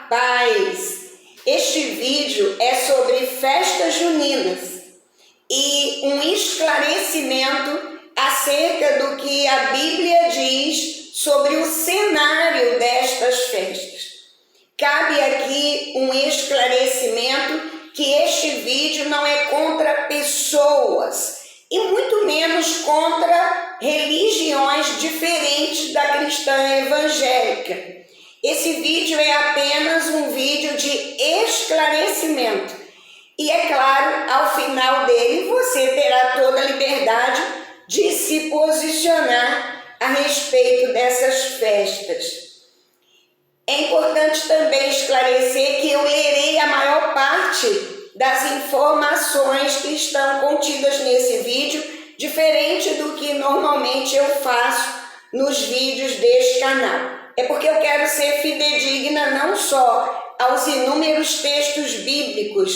paz! Este vídeo é sobre festas juninas e um esclarecimento acerca do que a Bíblia diz sobre o cenário destas festas. Cabe aqui um esclarecimento que este vídeo não é contra pessoas e muito menos contra religiões diferentes da cristã evangélica. Esse vídeo é apenas um vídeo de esclarecimento. E é claro, ao final dele você terá toda a liberdade de se posicionar a respeito dessas festas. É importante também esclarecer que eu lerei a maior parte das informações que estão contidas nesse vídeo, diferente do que normalmente eu faço nos vídeos deste canal. É porque eu quero ser fidedigna não só aos inúmeros textos bíblicos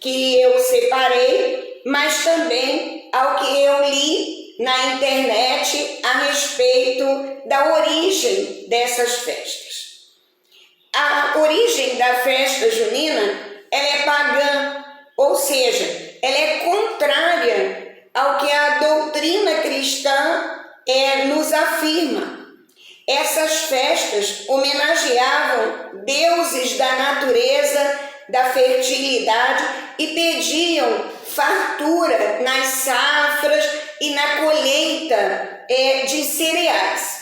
que eu separei, mas também ao que eu li na internet a respeito da origem dessas festas. A origem da festa junina, ela é pagã, ou seja, ela é contrária ao que a doutrina cristã nos afirma. Essas festas homenageavam deuses da natureza, da fertilidade e pediam fartura nas safras e na colheita de cereais.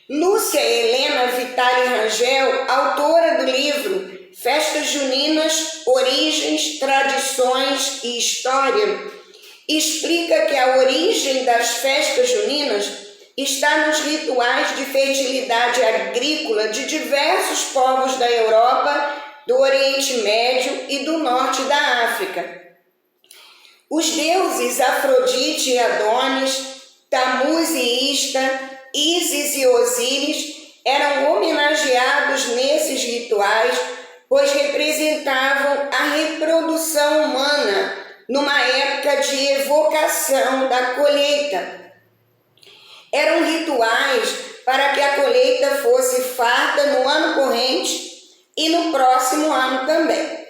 Lúcia Helena Vitale Rangel, autora do livro Festas Juninas, Origens, Tradições e História, explica que a origem das festas juninas está nos rituais de fertilidade agrícola de diversos povos da Europa, do Oriente Médio e do Norte da África. Os deuses Afrodite e Adonis, Tamuz e Ista, Ísis e Osíris eram homenageados nesses rituais, pois representavam a reprodução humana numa época de evocação da colheita. Eram rituais para que a colheita fosse farta no ano corrente e no próximo ano também.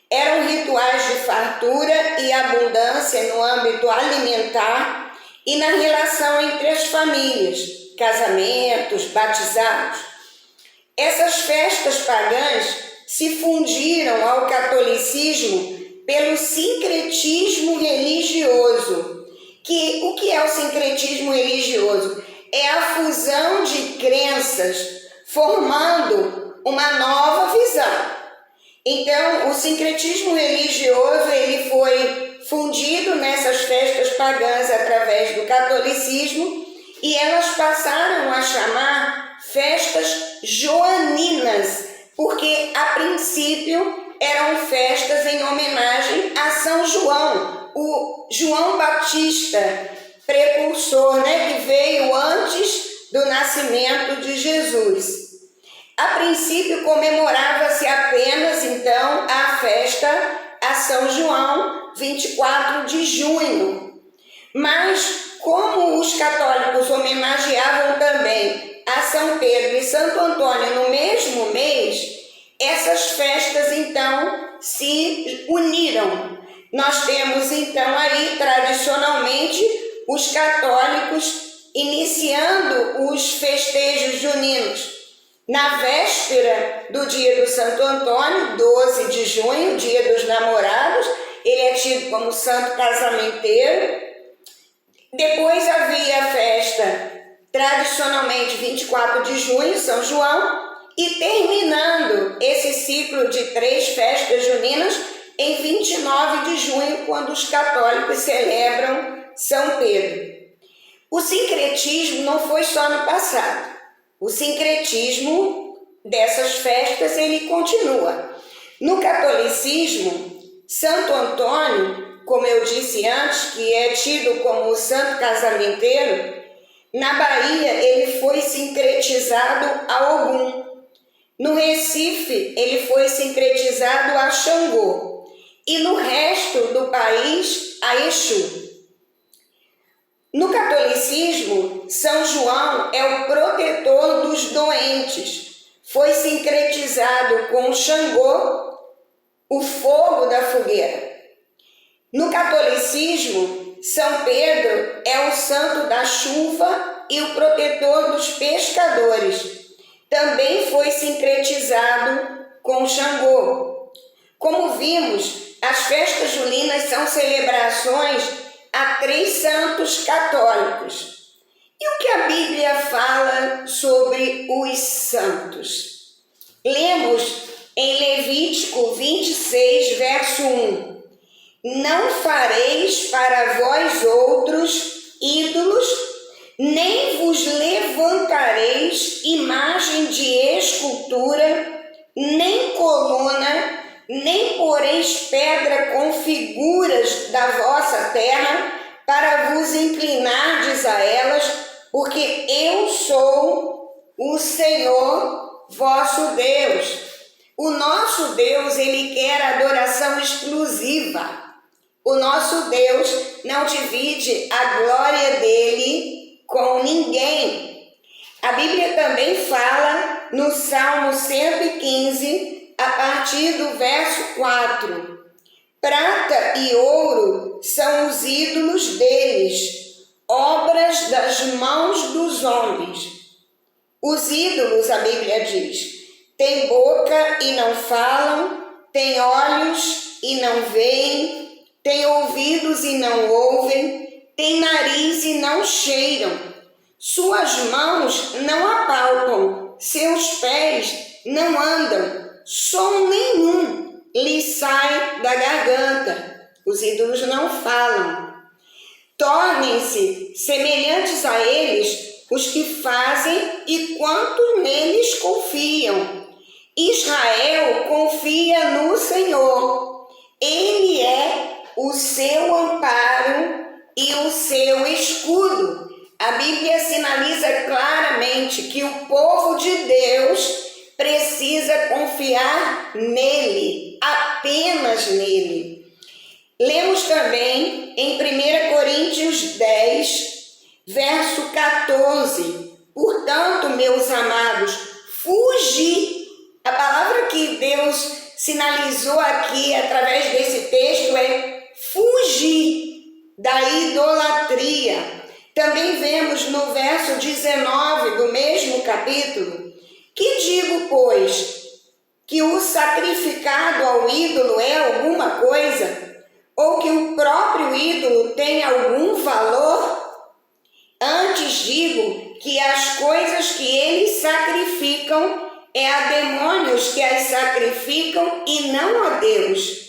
Eram rituais de fartura e abundância no âmbito alimentar e na relação entre as famílias, casamentos, batizados. Essas festas pagãs se fundiram ao catolicismo pelo sincretismo religioso. O que é o sincretismo religioso? É a fusão de crenças formando uma nova visão. Então, o sincretismo religioso ele foi fundido nessas festas pagãs através do catolicismo e elas passaram a chamar festas joaninas, porque a princípio eram festas em homenagem a São João, o João Batista, precursor, que veio antes do nascimento de Jesus. A princípio comemorava-se apenas então a festa a São João, 24 de junho. Mas como os católicos homenageavam também a São Pedro e Santo Antônio no mesmo mês, essas festas então se uniram. Nós temos então aí tradicionalmente os católicos iniciando os festejos juninos na véspera do dia do Santo Antônio, 12 de junho, dia dos namorados. Ele é tido como santo casamenteiro. Depois havia a festa, tradicionalmente 24 de junho, São João, e terminando esse ciclo de 3 festas juninas em 29 de junho, quando os católicos celebram São Pedro. O sincretismo não foi só no passado. O sincretismo dessas festas ele continua. No catolicismo, Santo Antônio, como eu disse antes, que é tido como o santo casamenteiro, na Bahia ele foi sincretizado a Ogum. No Recife ele foi sincretizado a Xangô. E no resto do país a Exu. No catolicismo, São João é o protetor dos doentes, foi sincretizado com Xangô, o fogo da fogueira. No catolicismo, São Pedro é o santo da chuva e o protetor dos pescadores. Também foi sincretizado com Xangô. Como vimos, as festas juninas são celebrações a 3 santos católicos. E o que a Bíblia fala sobre os santos? Lemos em Levítico 26, verso 1. Não fareis para vós outros ídolos, nem vos levantareis imagem de escultura, nem coluna, nem poreis pedra com figuras da vossa terra, para vos inclinardes a elas, porque eu sou o Senhor vosso Deus. O nosso Deus, ele quer adoração exclusiva. O nosso Deus não divide a glória dele com ninguém. A Bíblia também fala no Salmo 115, a partir do verso 4. Prata e ouro são os ídolos deles, obras das mãos dos homens. Os ídolos, a Bíblia diz, têm boca e não falam, têm olhos e não veem, têm ouvidos e não ouvem, têm nariz e não cheiram. Suas mãos não apalpam, seus pés não andam, som nenhum lhes sai da garganta. Os ídolos não falam. Tornem-se semelhantes a eles os que fazem e quantos neles confiam. Israel confia no Senhor. Ele é o seu amparo e o seu escudo. A Bíblia sinaliza claramente que o povo de Deus precisa confiar nele, apenas nele. Lemos também em 1 Coríntios 10, verso 14. Portanto, meus amados, fugi. A palavra que Deus sinalizou aqui através desse texto é fugir da idolatria. Também vemos no verso 19 do mesmo capítulo: que digo, pois, que o sacrificado ao ídolo é alguma coisa? Ou que o próprio ídolo tem algum valor? Antes digo que as coisas que eles sacrificam é a demônios que as sacrificam e não a Deus.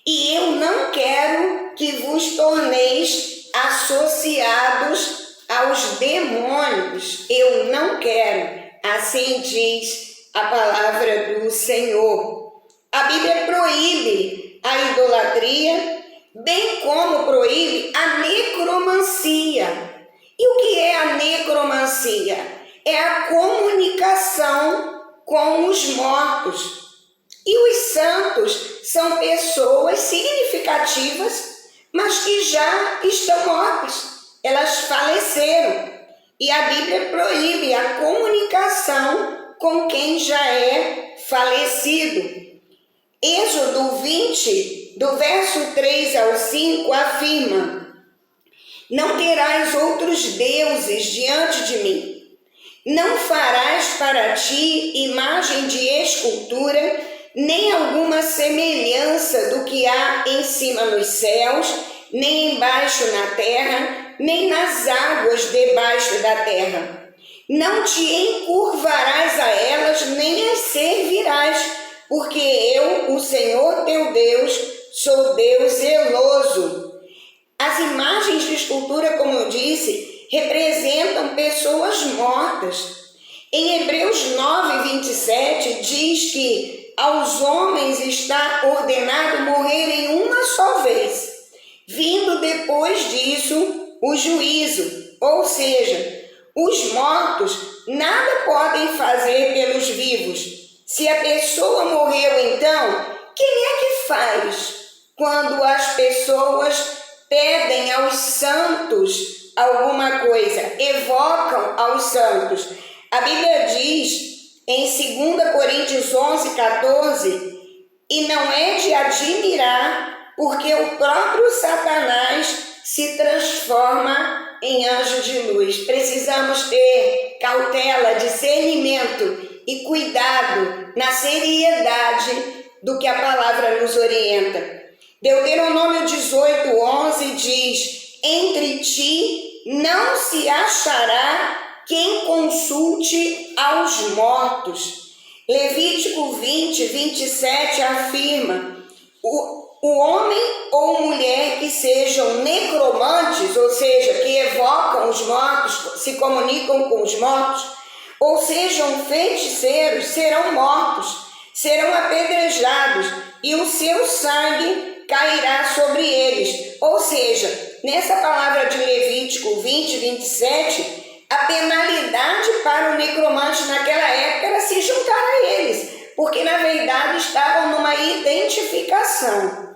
E eu não quero que vos torneis associados aos demônios. Eu não quero. Assim diz a palavra do Senhor. A Bíblia proíbe a idolatria, bem como proíbe a necromancia. E o que é a necromancia? É a comunicação com os mortos. E os santos são pessoas significativas, mas que já estão mortas. Elas faleceram. E a Bíblia proíbe a comunicação com quem já é falecido. Êxodo 20, do verso 3 ao 5, afirma: não terás outros deuses diante de mim. Não farás para ti imagem de escultura, nem alguma semelhança do que há em cima nos céus, nem embaixo na terra, nem nas águas debaixo da terra. Não te encurvarás a elas, nem as servirás, porque eu, o Senhor teu Deus, sou Deus zeloso. As imagens de escultura, como eu disse, representam pessoas mortas. Em Hebreus 9, 27, diz que aos homens está ordenado morrerem uma só vez, vindo depois disso o juízo. Ou seja, os mortos nada podem fazer pelos vivos. Se a pessoa morreu, então, quem é que faz quando as pessoas pedem aos santos alguma coisa, evocam aos santos? A Bíblia diz em 2 Coríntios 11:14, e não é de admirar, porque o próprio Satanás se transforma em anjo de luz. Precisamos ter cautela, discernimento e cuidado na seriedade do que a palavra nos orienta. Deuteronômio 18:11 diz: entre ti não se achará quem consulte aos mortos. Levítico 20:27 afirma: o homem ou mulher que sejam necromantes, ou seja, que evocam os mortos, se comunicam com os mortos, ou sejam feiticeiros, serão mortos, serão apedrejados e o seu sangue cairá sobre eles. Ou seja, nessa palavra de Levítico 20:27, a penalidade para o necromante naquela época era se juntar a eles, porque na verdade estavam numa identificação.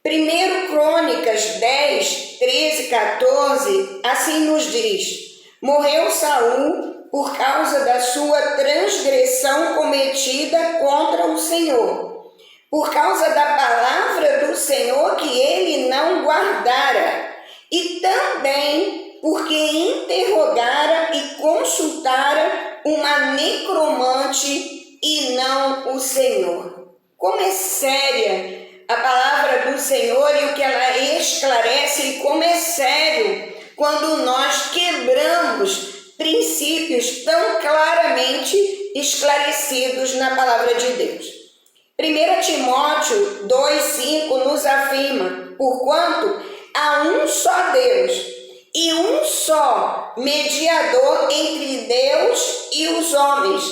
1 Crônicas 10:13-14, assim nos diz: morreu Saul por causa da sua transgressão cometida contra o Senhor, por causa da palavra do Senhor que ele não guardara, e também porque interrogara e consultara uma necromante e não o Senhor. Como é séria a palavra do Senhor e o que ela esclarece, e como é sério quando nós quebramos princípios tão claramente esclarecidos na palavra de Deus. 1 Timóteo 2:5 nos afirma: porquanto há um só Deus e um só mediador entre Deus e os homens,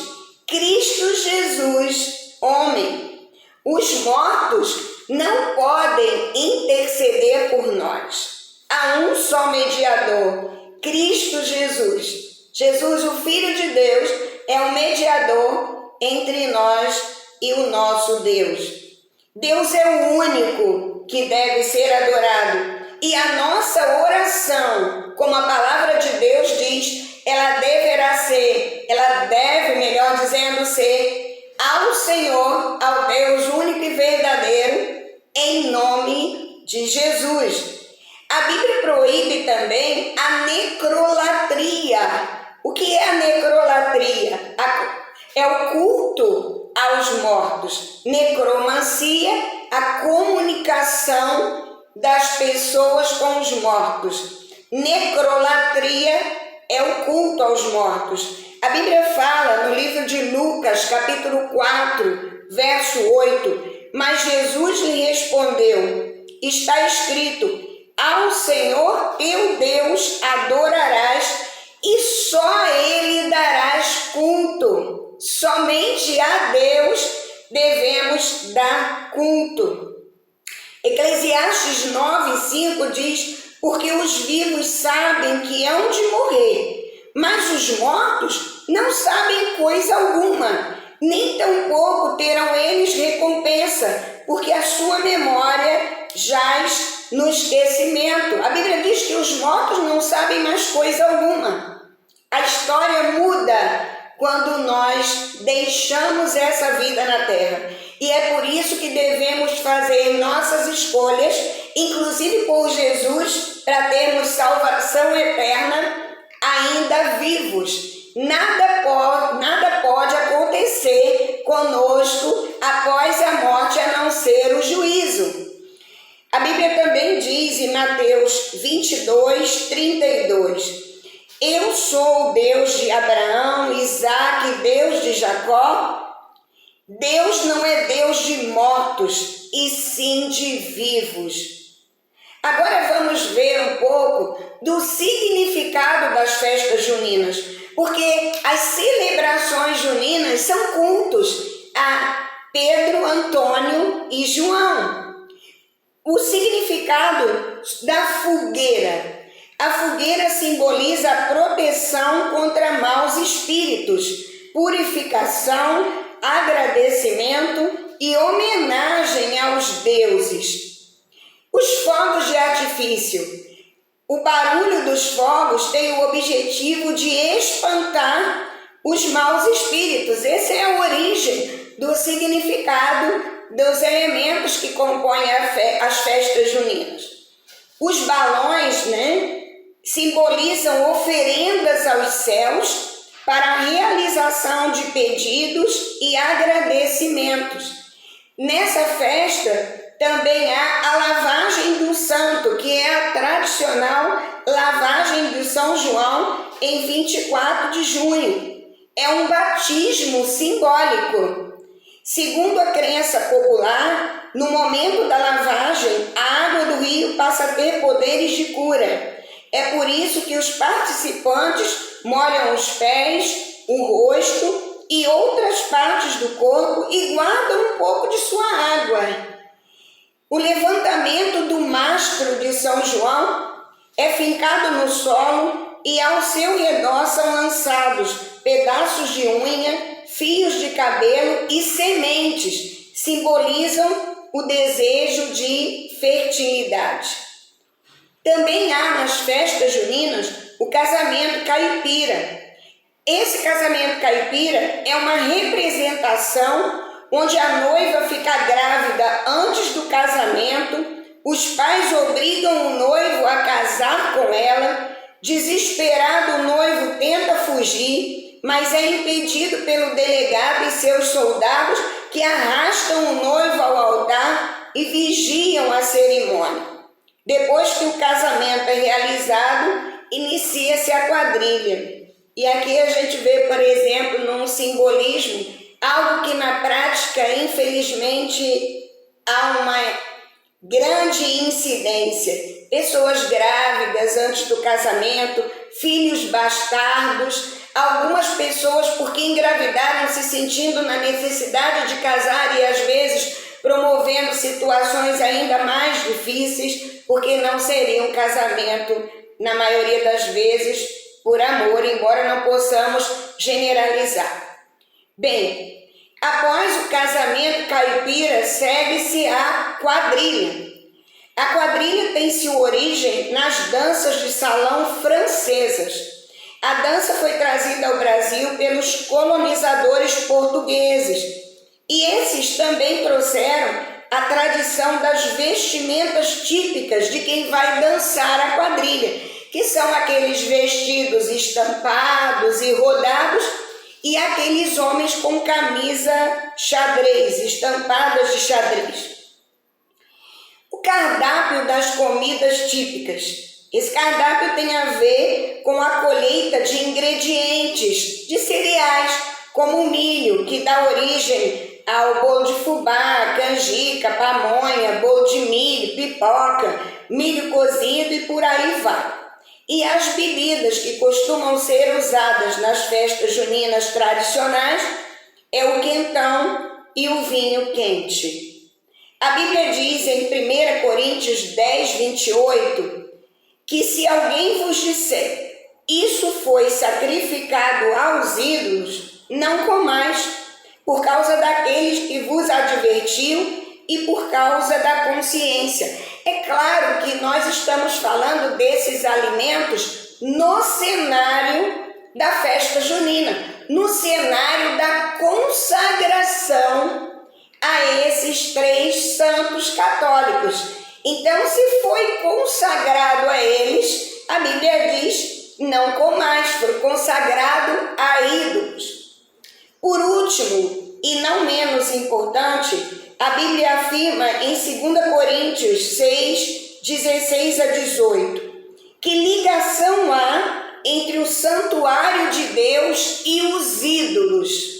Cristo Jesus, homem. Os mortos não podem interceder por nós. Há um só mediador, Cristo Jesus. Jesus, o Filho de Deus, é o mediador entre nós e o nosso Deus. Deus é o único que deve ser adorado. E a nossa oração, como a palavra de Deus diz, ela deve, melhor dizendo, ser ao Senhor, ao Deus único e verdadeiro, em nome de Jesus. A Bíblia proíbe também a necrolatria. O que é a necrolatria? É o culto aos mortos. Necromancia, a comunicação das pessoas com os mortos. Necrolatria é o culto aos mortos. A Bíblia fala no livro de Lucas, capítulo 4, verso 8, mas Jesus lhe respondeu: está escrito, ao Senhor teu Deus adorarás e só a Ele darás culto. Somente a Deus devemos dar culto. Eclesiastes 9:5 diz: porque os vivos sabem que hão de morrer, mas os mortos não sabem coisa alguma, nem tampouco terão eles recompensa, porque a sua memória jaz no esquecimento. A Bíblia diz que os mortos não sabem mais coisa alguma. A história muda quando nós deixamos essa vida na terra. E é por isso que devemos fazer nossas escolhas, inclusive por Jesus, para termos salvação eterna ainda vivos. Nada pode acontecer conosco após a morte, a não ser o juízo. A Bíblia também diz em Mateus 22:32: eu sou o Deus de Abraão, Isaque, Deus de Jacó. Deus não é Deus de mortos, e sim de vivos. Agora vamos ver um pouco do significado das festas juninas, porque as celebrações juninas são cultos a Pedro, Antônio e João. O significado da fogueira. A fogueira simboliza a proteção contra maus espíritos, purificação, agradecimento e homenagem aos deuses. Os fogos de artifício. O barulho dos fogos tem o objetivo de espantar os maus espíritos. Essa é a origem do significado dos elementos que compõem as festas juninas. Os balões, simbolizam oferendas aos céus para a realização de pedidos e agradecimentos. Nessa festa também há a lavagem do santo, que é a tradicional lavagem do São João em 24 de junho. É um batismo simbólico. Segundo a crença popular, no momento da lavagem, a água do rio passa a ter poderes de cura. É por isso que os participantes molham os pés, o rosto e outras partes do corpo e guardam um pouco de sua água. O levantamento do mastro de São João é fincado no solo e ao seu redor são lançados pedaços de unha, fios de cabelo e sementes, simbolizam o desejo de fertilidade. Também há nas festas juninas o casamento caipira. Esse casamento caipira é uma representação onde a noiva fica grávida antes do casamento, os pais obrigam o noivo a casar com ela, desesperado o noivo tenta fugir, mas é impedido pelo delegado e seus soldados que arrastam o noivo ao altar e vigiam a cerimônia. Depois que o casamento é realizado, inicia-se a quadrilha. E aqui a gente vê, por exemplo, num simbolismo, algo que na prática, infelizmente, há uma grande incidência. Pessoas grávidas antes do casamento, filhos bastardos, algumas pessoas porque engravidaram se sentindo na necessidade de casar e às vezes promovendo situações ainda mais difíceis, porque não seria um casamento, na maioria das vezes, por amor, embora não possamos generalizar. Bem, após o casamento caipira, segue-se a quadrilha. A quadrilha tem sua origem nas danças de salão francesas. A dança foi trazida ao Brasil pelos colonizadores portugueses e esses também trouxeram a tradição das vestimentas típicas de quem vai dançar a quadrilha, que são aqueles vestidos estampados e rodados e aqueles homens com camisa xadrez, estampadas de xadrez. O cardápio das comidas típicas. Esse cardápio tem a ver com a colheita de ingredientes de cereais, como o milho, que dá origem ao bolo de fubá, canjica, pamonha, bolo de milho, pipoca, milho cozido e por aí vai. E as bebidas que costumam ser usadas nas festas juninas tradicionais é o quentão e o vinho quente. A Bíblia diz em 1 Coríntios 10, 28, que se alguém vos disser, isso foi sacrificado aos ídolos, não comais, por causa daqueles que vos advertiu e por causa da consciência. É claro que nós estamos falando desses alimentos no cenário da festa junina, no cenário da consagração a esses três santos católicos. Então, se foi consagrado a eles, a Bíblia diz, não comais, foi consagrado a ídolos. Por último, e não menos importante, a Bíblia afirma em 2 Coríntios 6, 16 a 18, que ligação há entre o santuário de Deus e os ídolos.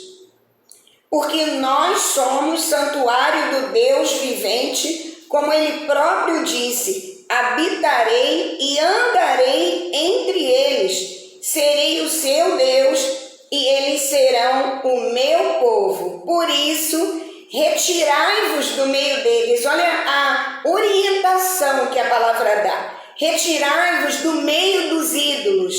Porque nós somos santuário do Deus vivente, como ele próprio disse, habitarei e andarei entre eles, serei o seu Deus e eles serão o meu povo. Por isso, retirai-vos do meio deles. Olha a orientação que a palavra dá. Retirai-vos do meio dos ídolos,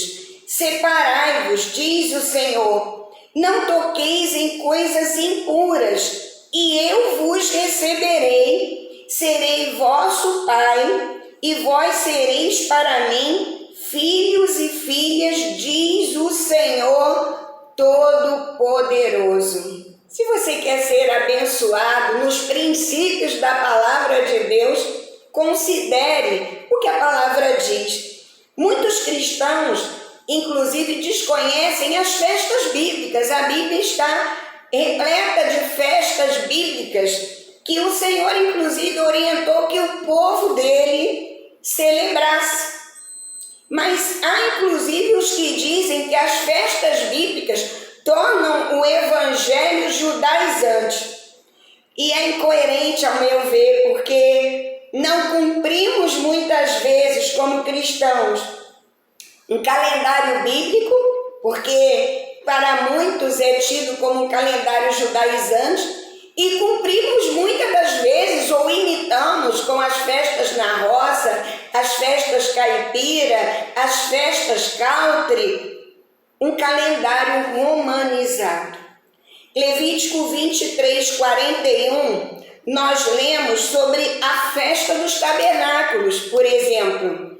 separai-vos, diz o Senhor. Não toqueis em coisas impuras, e eu vos receberei, serei vosso Pai, e vós sereis para mim filhos e filhas, diz o Senhor Todo-Poderoso. Se você quer ser abençoado nos princípios da palavra de Deus, considere o que a palavra diz. Muitos cristãos, inclusive, desconhecem as festas bíblicas. A Bíblia está repleta de festas bíblicas que o Senhor, inclusive, orientou que o povo dele celebrasse. Mas há, inclusive, os que dizem que as festas bíblicas tornam o evangelho judaizante. E é incoerente, ao meu ver, porque não cumprimos muitas vezes, como cristãos, um calendário bíblico, porque para muitos é tido como um calendário judaizante, e cumprimos muitas das vezes, ou imitamos com as festas na roça, as festas caipira, as festas country, um calendário romanizado. Levítico 23, 41, nós lemos sobre a festa dos tabernáculos, por exemplo.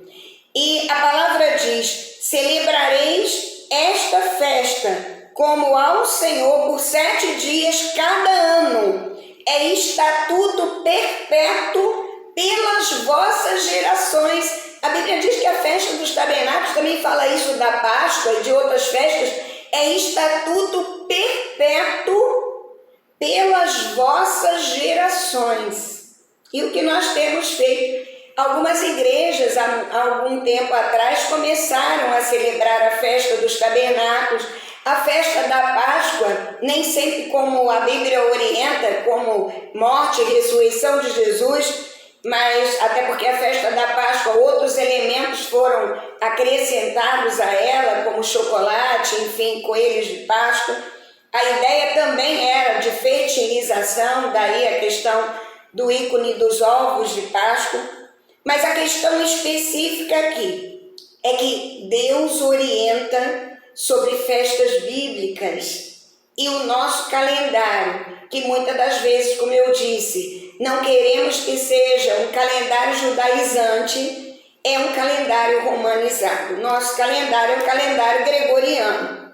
E a palavra diz: celebrareis esta festa como ao Senhor por 7 dias cada ano. É estatuto perpétuo pelas vossas gerações. A Bíblia diz que a festa dos tabernáculos, também fala isso da Páscoa e de outras festas, é estatuto perpétuo pelas vossas gerações. E o que nós temos feito? Algumas igrejas, há algum tempo atrás, começaram a celebrar a festa dos tabernáculos, a festa da Páscoa, nem sempre como a Bíblia orienta, como morte e ressurreição de Jesus, mas até porque a festa da Páscoa, outros elementos foram acrescentados a ela, como chocolate, enfim, coelhos de Páscoa. A ideia também era de fertilização, daí a questão do ícone dos ovos de Páscoa. Mas a questão específica aqui é que Deus orienta sobre festas bíblicas e o nosso calendário, que muitas das vezes, como eu disse, não queremos que seja um calendário judaizante, é um calendário romanizado. Nosso calendário é um calendário gregoriano.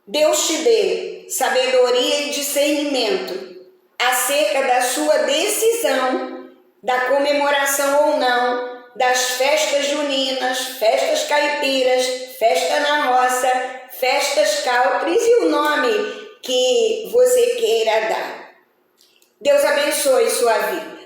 Deus te dê sabedoria e discernimento acerca da sua decisão da comemoração ou não das festas juninas, festas caipiras, festa na roça, festas countries e o nome que você queira dar. Deus abençoe sua vida.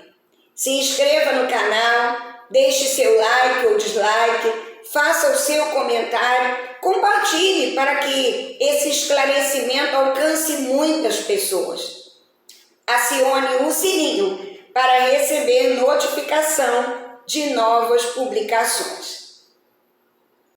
Se inscreva no canal, deixe seu like ou dislike, faça o seu comentário, compartilhe para que esse esclarecimento alcance muitas pessoas. Acione o sininho para receber notificação de novas publicações.